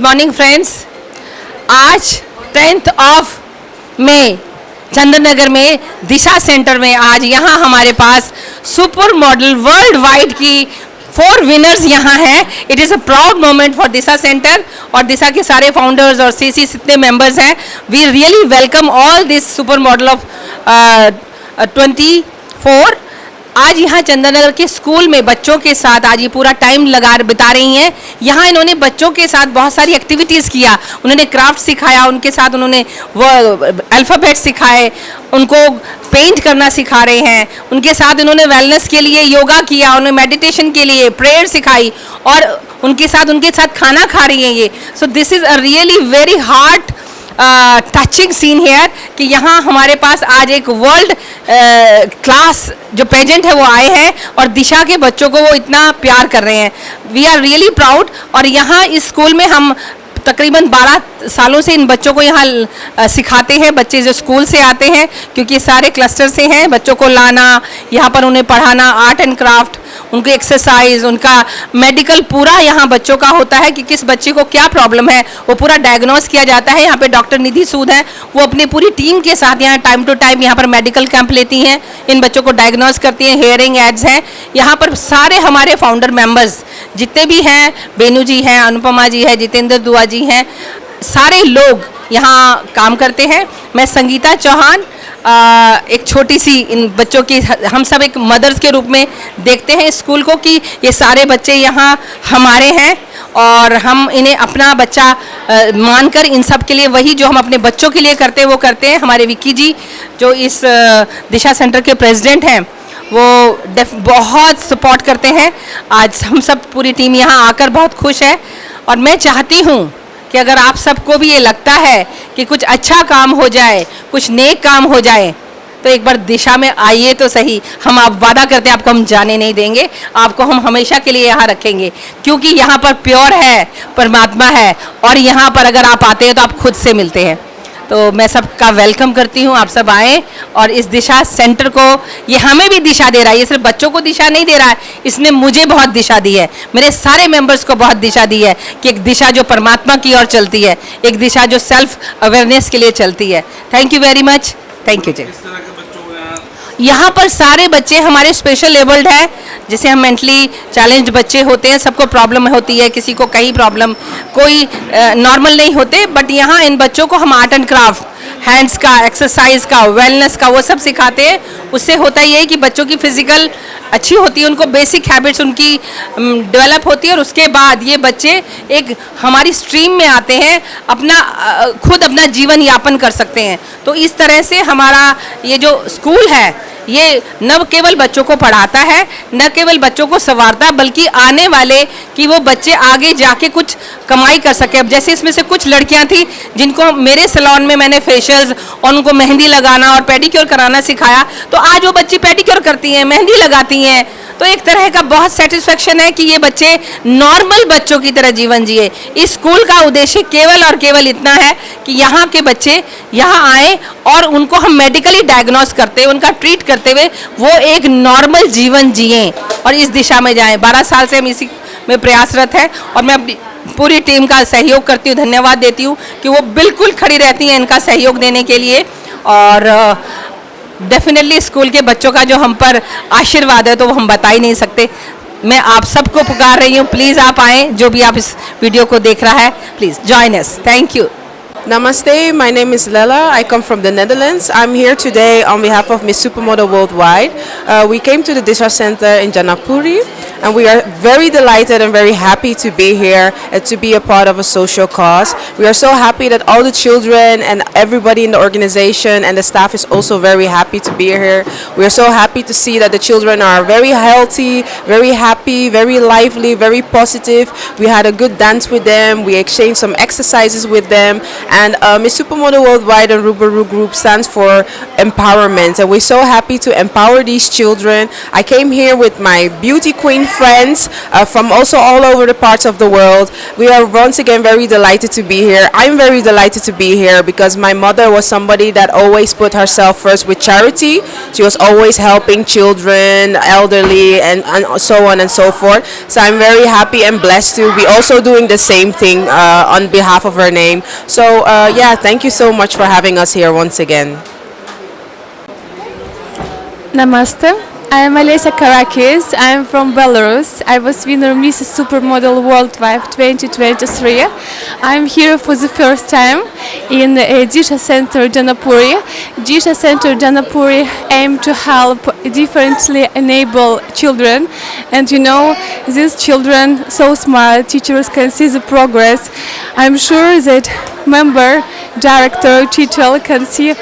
Morning friends. आज 10th of May Chandan Nagar में दिशा centre में आज यहाँ हमारे पास सुपर मॉडल वर्ल्ड वाइड की 4 विनर्स यहाँ हैं। It is a proud moment for Disha centre और दिशा के सारे फाउंडर्स और सीसी जितने मेंबर्स हैं। We really welcome all this super model of 24। आज यहाँ चंदननगर के स्कूल में बच्चों के साथ आज ये पूरा टाइम बिता रही हैं। यहाँ इन्होंने बच्चों के साथ बहुत सारी एक्टिविटीज़ किया, उन्होंने क्राफ्ट सिखाया, उनके साथ उन्होंने वो अल्फ़ाबेट सिखाए, उनको पेंट करना सिखा रहे हैं, उनके साथ इन्होंने वेलनेस के लिए योगा किया, उन्होंने मेडिटेशन के लिए प्रेयर सिखाई और उनके साथ खाना खा रही हैं ये। So this is a really very heart touching seen here कि यहाँ हमारे पास आज एक वर्ल्ड क्लास जो पेजेंट है वो आए हैं और दिशा के बच्चों को वो इतना प्यार कर रहे हैं। We are really proud. और यहाँ इस स्कूल में हम तकरीबन 12 सालों से इन बच्चों को यहाँ सिखाते हैं। बच्चे जो स्कूल से आते हैं, क्योंकि सारे क्लस्टर से हैं, बच्चों को लाना, यहाँ पर उन्हें पढ़ाना, आर्ट एंड क्राफ्ट, उनको एक्सरसाइज, उनका मेडिकल पूरा यहाँ बच्चों का होता है कि किस बच्चे को क्या प्रॉब्लम है वो पूरा डायग्नोस किया जाता है। यहाँ पे डॉक्टर निधि सूद हैं, वो अपनी पूरी टीम के साथ यहाँ टाइम टू टाइम यहाँ पर मेडिकल कैंप लेती हैं, इन बच्चों को डायग्नोस करती हैं। हेयरिंग एड्स हैं यहाँ पर। सारे हमारे फाउंडर मेंबर्स जितने भी हैं, बेनू जी हैं, अनुपमा जी है, जितेंद्र दुआ जी हैं, सारे लोग यहाँ काम करते हैं। मैं संगीता चौहान, एक छोटी सी इन बच्चों की, हम सब एक मदर्स के रूप में देखते हैं स्कूल को कि ये सारे बच्चे यहाँ हमारे हैं और हम इन्हें अपना बच्चा मानकर इन सब के लिए वही जो हम अपने बच्चों के लिए करते हैं वो करते हैं। हमारे विक्की जी जो इस दिशा सेंटर के प्रेसिडेंट हैं वो बहुत सपोर्ट करते हैं। आज हम सब पूरी टीम यहाँ आकर बहुत खुश है और मैं चाहती हूँ कि अगर आप सबको भी ये लगता है कि कुछ अच्छा काम हो जाए, कुछ नेक काम हो जाए, तो एक बार दिशा में आइए तो सही। हम आप वादा करते हैं आपको हम जाने नहीं देंगे, आपको हम हमेशा के लिए यहाँ रखेंगे, क्योंकि यहाँ पर प्योर है, परमात्मा है और यहाँ पर अगर आप आते हैं तो आप खुद से मिलते हैं। तो मैं सबका वेलकम करती हूँ, आप सब आएँ और इस दिशा सेंटर को, ये हमें भी दिशा दे रहा है, ये सिर्फ बच्चों को दिशा नहीं दे रहा है, इसने मुझे बहुत दिशा दी है, मेरे सारे मेंबर्स को बहुत दिशा दी है कि एक दिशा जो परमात्मा की ओर चलती है, एक दिशा जो सेल्फ अवेयरनेस के लिए चलती है। Thank you very much. Thank you ji. यहाँ पर सारे बच्चे हमारे स्पेशल एबल्ड हैं, जैसे हम मेंटली चैलेंज बच्चे होते हैं, सबको प्रॉब्लम होती है, किसी को कहीं प्रॉब्लम, कोई नॉर्मल नहीं होते, बट यहाँ इन बच्चों को हम आर्ट एंड क्राफ्ट, हैंड्स का, एक्सरसाइज का, वेलनेस का वो सब सिखाते हैं। उससे होता ये है कि बच्चों की फिजिकल अच्छी होती है, उनको बेसिक हैबिट्स उनकी डेवलप होती है और उसके बाद ये बच्चे एक हमारी स्ट्रीम में आते हैं, अपना खुद अपना जीवन यापन कर सकते हैं। तो इस तरह से हमारा ये जो स्कूल है ये न केवल बच्चों को पढ़ाता है, न केवल बच्चों को संवारता है, बल्कि आने वाले कि वो बच्चे आगे जाके कुछ कमाई कर सके। अब जैसे इसमें से कुछ लड़कियां थी जिनको मेरे सैलून में मैंने फेशियल्स और उनको मेहंदी लगाना और पेडिक्योर कराना सिखाया, तो आज वो बच्ची पेडिक्योर करती हैं, मेहंदी लगाती हैं। तो एक तरह का बहुत सेटिस्फेक्शन है कि ये बच्चे नॉर्मल बच्चों की तरह जीवन जिए। इस स्कूल का उद्देश्य केवल और केवल इतना है कि यहाँ के बच्चे यहाँ आए और उनको हम मेडिकली डायग्नोस करते हुए, उनका ट्रीट करते हुए वो एक नॉर्मल जीवन जिए और इस दिशा में जाएं। 12 साल से हम इसी में प्रयासरत हैं और मैं अपनी पूरी टीम का सहयोग करती हूँ, धन्यवाद देती हूँ कि वो बिल्कुल खड़ी रहती हैं इनका सहयोग देने के लिए। और डेफिनेटली स्कूल के बच्चों का जो हम पर आशीर्वाद है तो वो हम बता ही नहीं सकते। मैं आप सबको पुकार रही हूँ, प्लीज़ आप आएँ, जो भी आप इस वीडियो को देख रहा है, please join us. Thank you. Namaste, my name is Lela. I come from the Netherlands. I'm here today on behalf of Miss Supermodel Worldwide. We came to the Disha Center in Janakpuri and we are very delighted and very happy to be here and to be a part of a social cause. We are so happy that all the children and everybody in the organization and the staff is also very happy to be here. We are so happy to see that the children are very healthy, very happy, very lively, very positive. We had a good dance with them. We exchanged some exercises with them. And Miss Supermodel Worldwide and Rubaru Group stands for empowerment, and we're so happy to empower these children. I came here with my beauty queen friends from also all over the parts of the world. We are once again very delighted to be here. I'm very delighted to be here because my mother was somebody that always put herself first with charity. She was always helping children, elderly, and so on and so forth. So I'm very happy and blessed to be also doing the same thing on behalf of her name. So yeah, thank you so much for having us here once again. Namaste. I am Alessia Karakis. I am from Belarus. I was winner Mrs. Supermodel Worldwide 2023. I am here for the first time in Disha Center Janapuri. Disha Center Janapuri aim to help differently enabled children, and you know these children so smart. Teachers can see the progress. I'm sure that member, director, teacher can see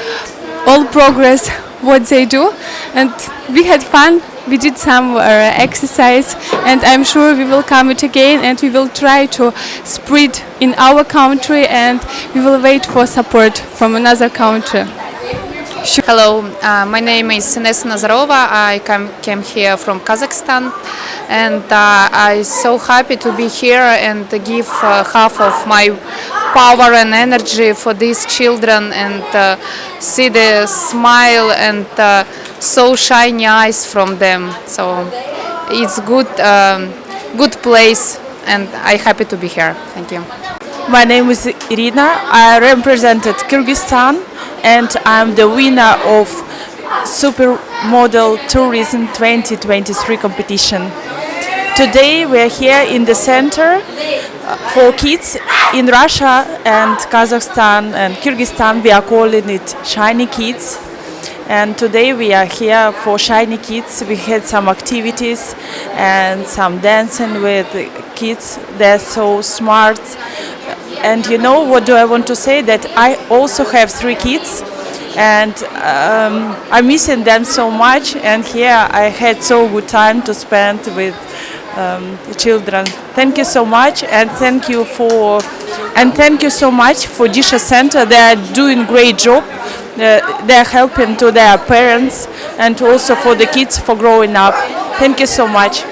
all progress what they do, and we had fun. We did some exercise, and I'm sure we will come it again, and we will try to spread in our country, and we will wait for support from another country. Hello, my name is Ines Nazarova. I came here from Kazakhstan, and I'm so happy to be here and to give half of my power and energy for these children, and see the smile and so shiny eyes from them. So it's good place, and I'm happy to be here. Thank you. My name is Irina. I represented Kyrgyzstan, and I'm the winner of Supermodel Tourism 2023 competition. Today we are here in the center for kids in Russia and Kazakhstan and Kyrgyzstan. We are calling it Shiny Kids. And today we are here for Shiny Kids. We had some activities and some dancing with kids. They're so smart. And you know what do I want to say? That I also have 3 kids, and I'm missing them so much. And here I had so good time to spend with the children. Thank you so much, and thank you so much for Disha Center. They are doing great job. They are helping to their parents and also for the kids for growing up. Thank you so much.